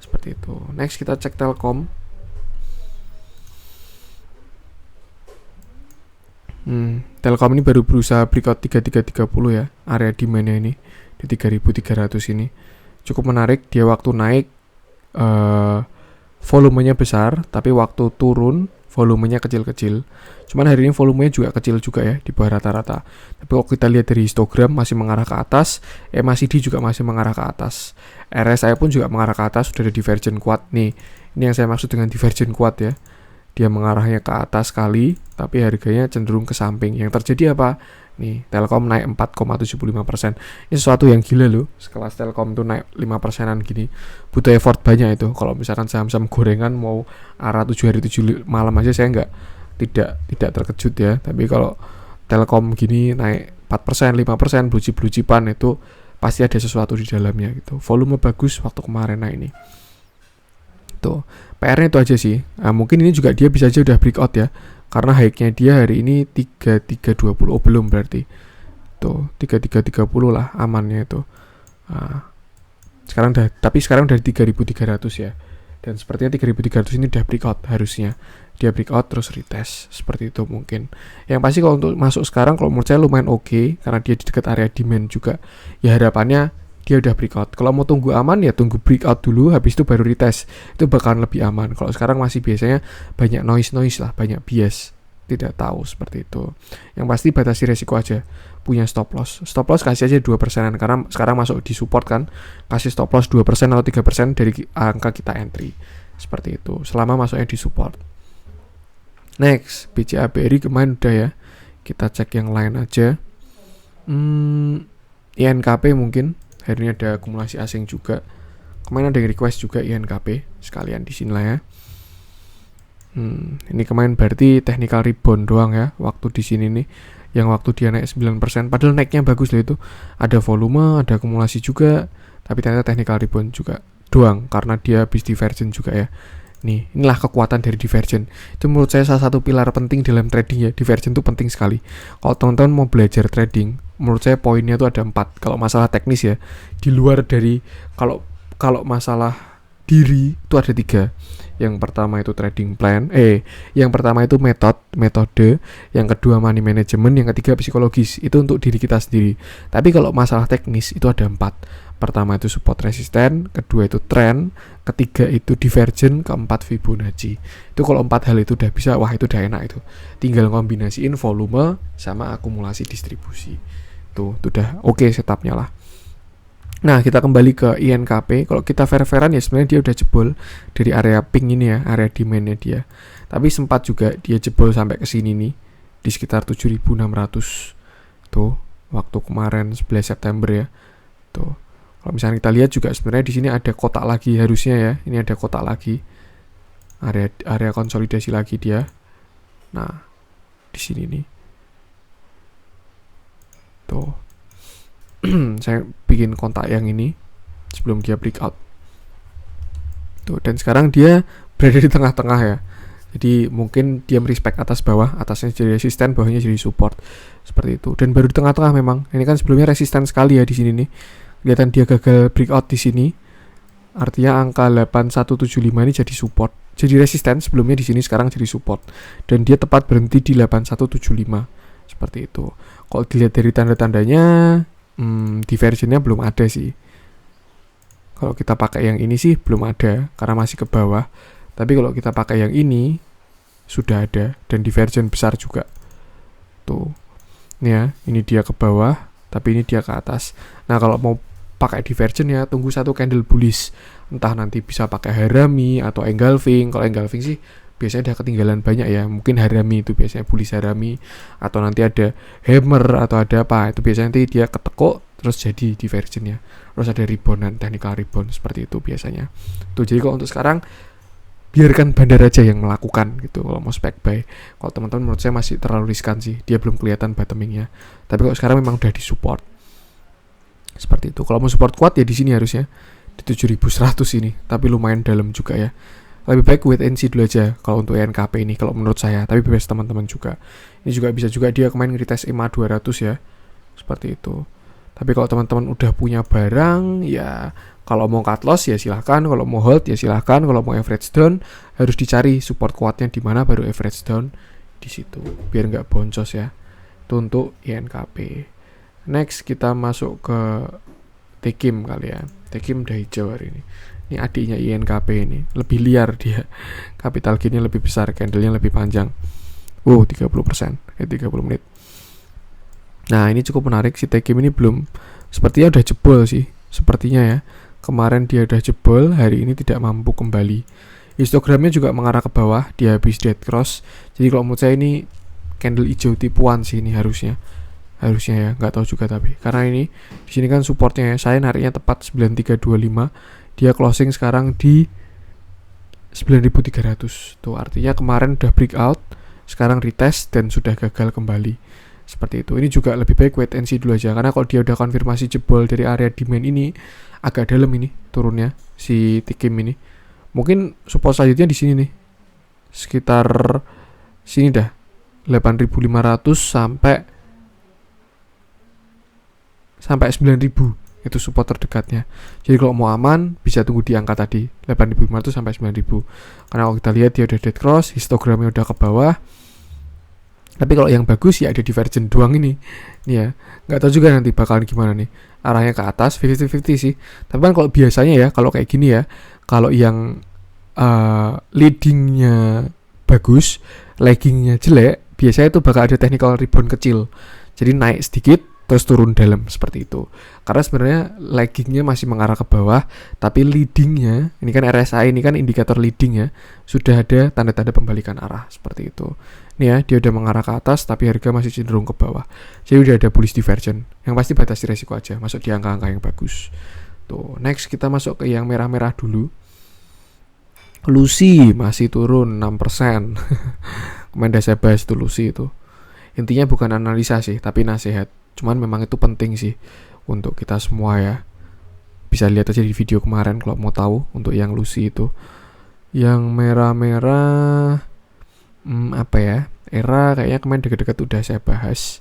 Seperti itu. Next kita cek Telkom. Telkom ini baru berusaha breakout 3330 ya, area demand-nya ini di 3300 ini. Cukup menarik, dia waktu naik volumenya besar, tapi waktu turun volumenya kecil-kecil. Cuman hari ini volumenya juga kecil juga ya, di bawah rata-rata. Tapi kalau kita lihat dari histogram masih mengarah ke atas, MACD juga masih mengarah ke atas. RSI pun juga mengarah ke atas, sudah ada divergent kuat nih. Ini yang saya maksud dengan divergent kuat ya. Dia mengarahnya ke atas sekali, tapi harganya cenderung ke samping. Yang terjadi apa? Nih, Telkom naik 4,75%. Ini sesuatu yang gila loh. Sekelas Telkom tuh naik 5%-an gini. Butuh effort banyak itu. Kalau misalkan saham-saham gorengan mau arah 7 hari 7 malam aja saya tidak terkejut ya. Tapi kalau Telkom gini naik 4%, 5%, blue-chipan itu pasti ada sesuatu di dalamnya gitu. Volume bagus waktu kemarin ini. Tuh, PR-nya itu aja sih. Nah, mungkin ini juga dia bisa aja udah breakout ya. Karena high-nya dia hari ini 3320. Oh, belum berarti. Tuh, 3330 lah amannya itu. Nah, sekarang dari 3300 ya. Dan sepertinya 3300 ini udah breakout harusnya. Dia breakout terus retest seperti itu mungkin. Yang pasti kalau untuk masuk sekarang kalau menurut saya lumayan oke karena dia di dekat area demand juga. Ya harapannya dia udah breakout. Kalau mau tunggu aman ya tunggu breakout dulu, habis itu baru retest. Itu bakalan lebih aman. Kalau sekarang masih biasanya banyak noise lah, banyak bias. Tidak tahu seperti itu. Yang pasti batasi resiko aja. Punya stop loss. Stop loss kasih aja 2%-an karena sekarang masuk di support kan. Kasih stop loss 2% atau 3% dari angka kita entry. Seperti itu. Selama masuknya di support. Next, BCA BRI kemarin udah ya. Kita cek yang lain aja. INKP mungkin. Hari ini ada akumulasi asing juga. Kemarin ada yang request juga INKP. Sekalian di sini lah ya. Ini kemarin berarti technical rebound doang ya. Waktu di sini nih. Yang waktu dia naik 9%. Padahal naiknya bagus loh itu. Ada volume, ada akumulasi juga. Tapi ternyata technical rebound juga doang. Karena dia habis divergent juga ya. Nih, inilah kekuatan dari divergent. Itu menurut saya salah satu pilar penting dalam trading ya. Divergent itu penting sekali. Kalau teman-teman mau belajar trading, menurut saya poinnya itu ada 4. Kalau masalah teknis ya, di luar dari kalau masalah diri itu ada 3. Yang pertama itu trading plan, yang pertama itu metode, yang kedua money management, yang ketiga psikologis. Itu untuk diri kita sendiri. Tapi kalau masalah teknis itu ada 4. Pertama itu support resisten, kedua itu trend, ketiga itu divergent, keempat Fibonacci. Itu kalau 4 hal itu udah bisa, wah itu udah enak itu. Tinggal kombinasiin volume sama akumulasi distribusi. Tuh udah oke setupnya lah. Nah, kita kembali ke INKP. Kalau kita fair-fairan ya sebenarnya dia udah jebol dari area pink ini ya, area demand-nya dia. Tapi sempat juga dia jebol sampai ke sini nih, di sekitar 7.600. Tuh, waktu kemarin 11 September ya. Tuh. Kalau misalnya kita lihat juga sebenarnya di sini ada kotak lagi harusnya ya. Ini ada kotak lagi. Area konsolidasi lagi dia. Nah, di sini nih. Tuh. Saya bikin kontak yang ini sebelum dia breakout. Tuh, dan sekarang dia berada di tengah-tengah ya. Jadi mungkin dia merespect atas bawah, atasnya jadi resisten, bawahnya jadi support. Seperti itu. Dan baru di tengah-tengah memang. Ini kan sebelumnya resisten sekali ya di sini nih. Kelihatan dia gagal breakout di sini. Artinya angka 8175 ini jadi support. Jadi resisten sebelumnya di sini, sekarang jadi support. Dan dia tepat berhenti di 8175. Seperti itu. Kalau dilihat dari tanda-tandanya, divergennya belum ada sih. Kalau kita pakai yang ini sih belum ada karena masih ke bawah. Tapi kalau kita pakai yang ini sudah ada dan divergen besar juga. Tuh. Ini ya, ini dia ke bawah, tapi ini dia ke atas. Nah, kalau mau pakai divergen ya tunggu satu candle bullish. Entah nanti bisa pakai harami atau engulfing. Kalau engulfing sih biasanya udah ketinggalan banyak ya. Mungkin harami itu biasanya bullish harami, atau nanti ada hammer atau ada apa. Itu biasanya nanti dia ketekuk terus jadi divergen ya. Terus ada reboundan, technical rebound seperti itu biasanya. Tuh, jadi kalau untuk sekarang biarkan bandar aja yang melakukan gitu kalau mau spec buy. Kalau teman-teman menurut saya masih terlalu riskan sih. Dia belum kelihatan bottomingnya. Tapi kalau sekarang memang udah di support. Seperti itu. Kalau mau support kuat ya di sini harusnya di 7100 ini, tapi lumayan dalam juga ya. Lebih baik wait and see dulu aja kalau untuk INKP ini kalau menurut saya, tapi bebas teman-teman juga. Ini juga bisa juga dia kemarin retest EMA 200 ya. Seperti itu. Tapi kalau teman-teman udah punya barang ya, kalau mau cut loss ya silahkan, kalau mau hold ya silahkan, kalau mau average down harus dicari support kuatnya di mana baru average down di situ biar nggak boncos ya. Itu untuk INKP. Next kita masuk ke Tekim kali ya. Tekim udah hijau hari ini. Ini adiknya INKP ini, lebih liar dia. Capital gainnya lebih besar, candlenya lebih panjang. 30%, 30 menit. Nah, ini cukup menarik. Si Tekim ini belum, sepertinya udah jebol sih. Sepertinya ya. Kemarin dia udah jebol, hari ini tidak mampu kembali. Histogramnya juga mengarah ke bawah, dia habis dead cross. Jadi kalau menurut saya ini candle hijau tipuan sih ini harusnya ya, nggak tahu juga tapi karena ini di sini kan supportnya ya, saya nariknya tepat 9325, dia closing sekarang di 9300 tuh, artinya kemarin udah breakout, sekarang retest dan sudah gagal kembali seperti itu. Ini juga lebih baik wait and see dulu aja, karena kalau dia udah konfirmasi jebol dari area demand ini agak dalam ini turunnya si Tikim ini, mungkin support selanjutnya di sini nih, sekitar sini dah 8.500 sampai 9.000 itu support terdekatnya. Jadi kalau mau aman bisa tunggu di angka tadi 8.500 sampai 9.000. Karena kalau kita lihat dia udah dead cross, histogramnya udah ke bawah. Tapi kalau yang bagus ya ada divergent doang ini. Nih ya, nggak tahu juga nanti bakalan gimana nih. Arahnya ke atas 50-50 sih. Tapi kan kalau biasanya ya kalau kayak gini ya, kalau yang leadingnya bagus, laggingnya jelek, biasanya itu bakal ada technical rebound kecil. Jadi naik sedikit terus turun dalam seperti itu. Karena sebenarnya laggingnya masih mengarah ke bawah, tapi leadingnya, ini kan RSI, ini kan indikator leading ya, sudah ada tanda-tanda pembalikan arah seperti itu. Nih ya, dia udah mengarah ke atas tapi harga masih cenderung ke bawah. Jadi udah ada bullish divergence. Yang pasti batasi resiko aja, masuk di angka-angka yang bagus. Tuh, next kita masuk ke yang merah-merah dulu. Lucy masih turun 6%. Kemarin udah saya bahas tuh Lucy itu. Intinya bukan analisa sih, tapi nasihat. Cuman memang itu penting sih untuk kita semua ya. Bisa lihat aja di video kemarin kalau mau tahu untuk yang Lucy itu. Yang merah-merah apa ya? Era kayaknya kemarin dekat-dekat udah saya bahas.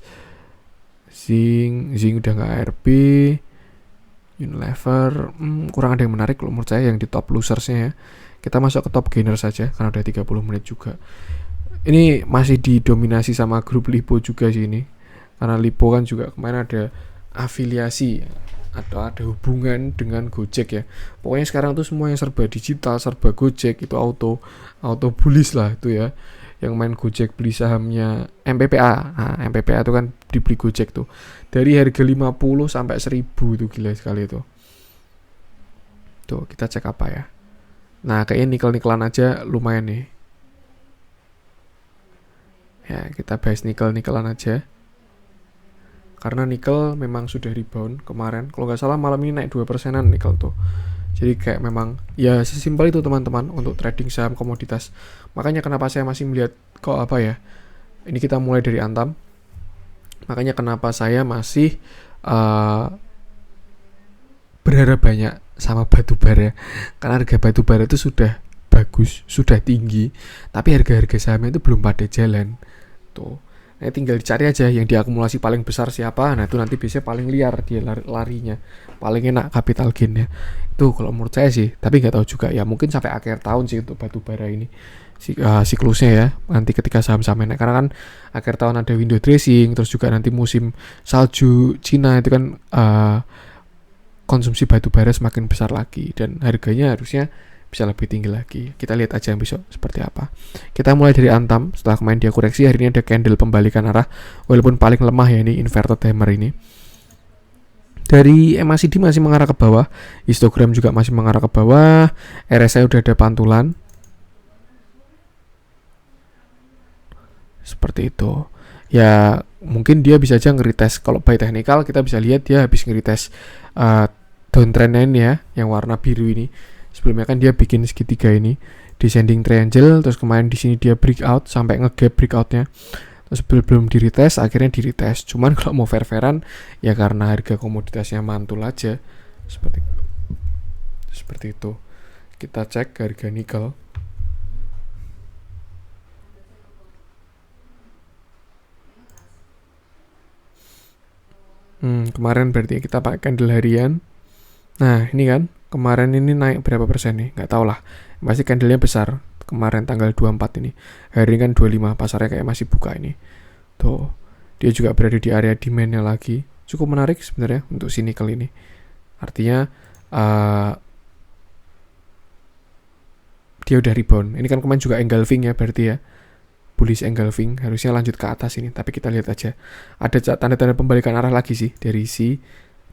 Zing udah nggak ARB. Unilever kurang ada yang menarik kalau menurut saya yang di top losersnya ya. Kita masuk ke top gainer saja karena udah 30 menit juga. Ini masih didominasi sama grup Lipo juga sih ini. Karena Lipo kan juga kemarin ada afiliasi atau ada hubungan dengan Gojek ya. Pokoknya sekarang tuh semuanya serba digital, serba Gojek, itu auto bullish lah itu ya. Yang main Gojek beli sahamnya MPPA. Nah, MPPA itu kan dibeli Gojek tuh. Dari harga 50 sampai 1000 itu gila sekali itu. Tuh, kita cek apa ya. Nah, kayaknya nikel-nikelan aja lumayan nih. Ya, kita bahas nikel-nikelan aja. Karena nikel memang sudah rebound kemarin. Kalau nggak salah malam ini naik 2%-an nikel tuh. Jadi kayak memang ya sesimpel itu teman-teman untuk trading saham komoditas. Makanya kenapa saya masih melihat kok apa ya. Ini kita mulai dari Antam. Makanya kenapa saya masih berharap banyak sama batu bara. Karena harga batu bara itu sudah bagus, sudah tinggi. Tapi harga-harga sahamnya itu belum pada jalan. Tuh. Nah, tinggal dicari aja yang diakumulasi paling besar siapa. Nah, itu nanti biasanya paling liar dia larinya. Paling enak capital gain-nya. Itu kalau menurut saya sih, tapi nggak tahu juga ya. Mungkin sampai akhir tahun sih untuk batu bara ini. Siklusnya ya. Nanti ketika saham-saham naik, karena kan akhir tahun ada window dressing, terus juga nanti musim salju Cina itu kan konsumsi batu bara semakin besar lagi dan harganya harusnya bisa lebih tinggi lagi. Kita lihat aja yang besok seperti apa. Kita mulai dari Antam. Setelah kemarin dia koreksi, hari ini ada candle pembalikan arah walaupun paling lemah ya ini inverted hammer ini. Dari MACD masih mengarah ke bawah, histogram juga masih mengarah ke bawah, RSI udah ada pantulan. Seperti itu. Ya, mungkin dia bisa aja nge-retest. Kalau by technical kita bisa lihat dia habis nge-retest downtrend-nya ini ya, yang warna biru ini. Sebelumnya kan dia bikin segitiga ini descending triangle, terus kemarin di sini dia breakout sampai ngegap breakoutnya, terus belum di retest, akhirnya di retest. Cuman kalau mau fair-fairan ya karena harga komoditasnya mantul aja seperti itu. Kita cek harga nikel. Kemarin berarti kita pakai candle harian. Nah ini kan kemarin ini naik berapa persen nih, nggak tahu lah, pasti candlenya besar kemarin tanggal 24 ini, hari ini kan 25, pasarnya kayak masih buka ini tuh. Dia juga berada di area demand-nya lagi, cukup menarik sebenarnya untuk si nikel ini. Artinya dia udah rebound. Ini kan kemarin juga engulfing ya berarti ya, bullish engulfing, harusnya lanjut ke atas ini, tapi kita lihat aja. Ada tanda-tanda pembalikan arah lagi sih dari si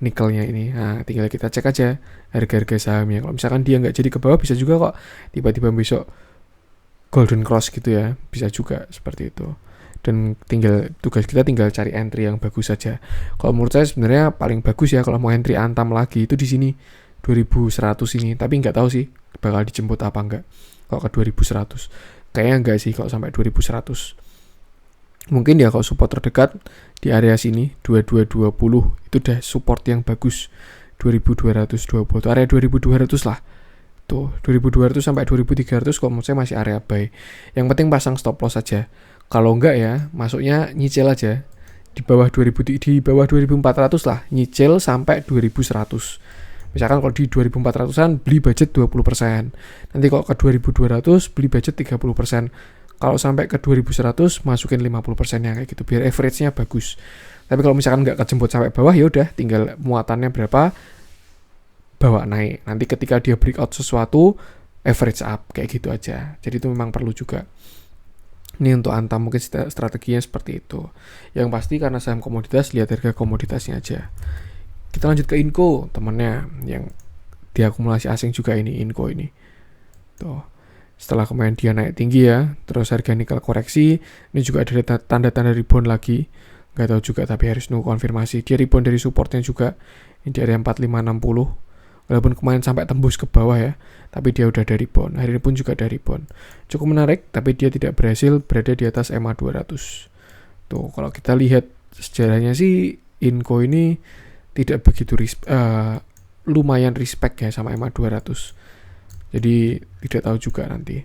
nikelnya ini. Nah, tinggal kita cek aja harga-harga sahamnya. Kalau misalkan dia nggak jadi ke bawah, bisa juga kok tiba-tiba besok golden cross gitu ya, bisa juga seperti itu. Dan tugas kita tinggal cari entry yang bagus saja. Kalau menurut saya sebenarnya paling bagus ya kalau mau entry Antam lagi itu di sini 2100 ini, tapi nggak tahu sih bakal dijemput apa enggak kalau ke 2100. Kayaknya enggak sih kalau sampai 2100. Mungkin ya kalau support terdekat di area sini 2220 itu udah support yang bagus. 2220 itu area 2200 lah. Tuh 2200 sampai 2300 kalau menurut saya masih area buy. Yang penting pasang stop loss saja. Kalau enggak ya masuknya nyicil aja di bawah 2400 lah, nyicil sampai 2100. Misalkan kalau di 2400-an beli budget 20%. Nanti kalau ke 2200 beli budget 30%. Kalau sampai ke 2100 masukin 50% yang kayak gitu biar average-nya bagus. Tapi kalau misalkan nggak kejemput sampai bawah ya udah tinggal muatannya berapa bawa naik. Nanti ketika dia breakout sesuatu average up kayak gitu aja. Jadi itu memang perlu juga. Ini untuk Antam mungkin strateginya seperti itu. Yang pasti karena saham komoditas lihat harga komoditasnya aja. Kita lanjut ke Inco, temennya yang diakumulasi asing juga ini, Inco ini. Tuh. Setelah kemarin dia naik tinggi ya, terus harga nikel koreksi, ini juga ada tanda-tanda rebound lagi. Nggak tahu juga tapi harus nunggu konfirmasi. Dia rebound dari supportnya juga. Ini di area 4560. Walaupun kemarin sampai tembus ke bawah ya, tapi dia udah dari rebound. Hari ini pun juga dari rebound. Cukup menarik, tapi dia tidak berhasil berada di atas EMA 200. Tuh, kalau kita lihat sejarahnya sih, Inco ini tidak begitu lumayan respect ya sama EMA 200. Jadi tidak tahu juga nanti.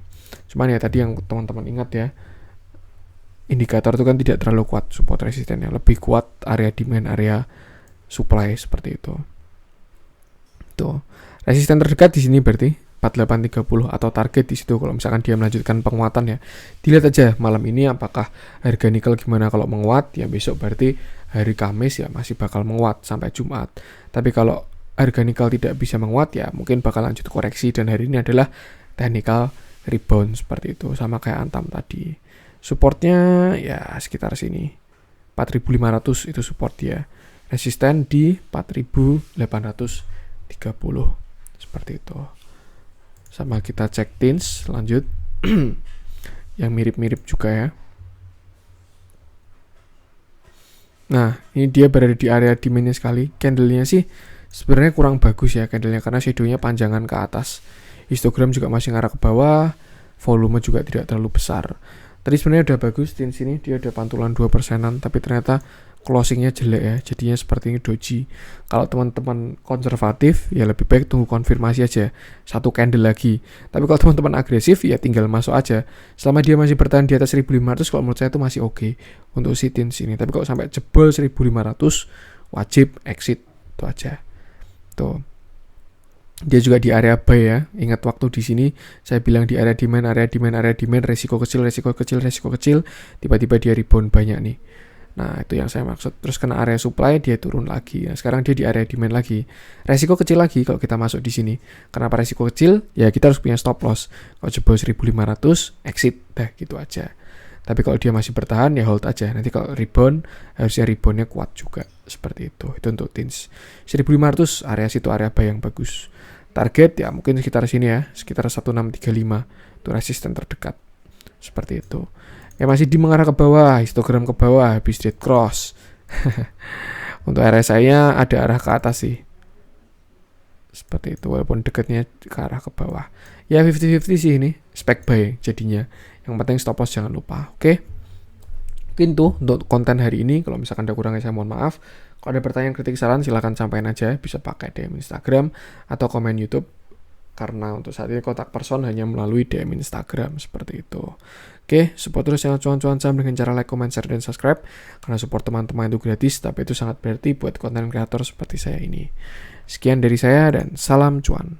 Cuman ya tadi yang teman-teman ingat ya, indikator itu kan tidak terlalu kuat support resistennya, lebih kuat area demand, area supply seperti itu. Tuh. Resisten terdekat di sini berarti 4830 atau target di situ kalau misalkan dia melanjutkan penguatan ya. Dilihat aja malam ini apakah harga nikel gimana. Kalau menguat ya besok berarti hari Kamis ya masih bakal menguat sampai Jumat. Tapi kalau harga nikel tidak bisa menguat ya mungkin bakal lanjut koreksi dan hari ini adalah technical rebound seperti itu sama kayak Antam tadi. Supportnya ya sekitar sini 4500 itu support dia. Resisten di 4830 seperti itu. Sama kita cek tins lanjut yang mirip-mirip juga ya. Nah ini dia berada di area demandnya sekali. Candlenya sih sebenarnya kurang bagus ya candlenya karena shadownya panjangan ke atas. Histogram juga masih ngarah ke bawah. Volume juga tidak terlalu besar. Tadi sebenarnya udah bagus di sini, dia udah pantulan 2%-an, tapi ternyata closingnya jelek ya, jadinya seperti ini doji. Kalau teman-teman konservatif ya lebih baik tunggu konfirmasi aja satu candle lagi. Tapi kalau teman-teman agresif ya tinggal masuk aja. Selama dia masih bertahan di atas 1500 kalau menurut saya itu masih oke untuk sit-in sini. Tapi kalau sampai jebol 1500 wajib exit itu aja. Tuh. Dia juga di area buy ya. Ingat waktu di sini saya bilang di area demand, resiko kecil, tiba-tiba dia rebound banyak nih. Nah, itu yang saya maksud. Terus kena area supply dia turun lagi. Nah, sekarang dia di area demand lagi. Resiko kecil lagi kalau kita masuk di sini. Kenapa resiko kecil? Ya kita harus punya stop loss. Kalau jebol 1500 exit dah gitu aja. Tapi kalau dia masih bertahan ya hold aja. Nanti kalau rebound harusnya reboundnya kuat juga. Seperti itu. Itu untuk tins. 1500 area situ area buy yang bagus. Target ya mungkin sekitar sini ya, sekitar 1635 itu resisten terdekat. Seperti itu. Ya masih di mengarah ke bawah, histogram ke bawah, habis dead cross. Untuk RSI-nya ada arah ke atas sih. Seperti itu, walaupun dekatnya ke arah ke bawah. Ya 50-50 sih ini, spec buy jadinya. Yang penting stop loss jangan lupa, oke? Mungkin tuh untuk konten hari ini, kalau misalkan ada kurangnya saya mohon maaf. Kalau ada pertanyaan, kritik, saran silahkan sampaikan aja, bisa pakai DM Instagram atau komen YouTube. Karena untuk saat ini kontak person hanya melalui DM Instagram, seperti itu. Oke, support terus channel Cuan-Cuan Saham dengan cara like, comment, share, dan subscribe. Karena support teman-teman itu gratis, tapi itu sangat berarti buat konten kreator seperti saya ini. Sekian dari saya dan salam cuan.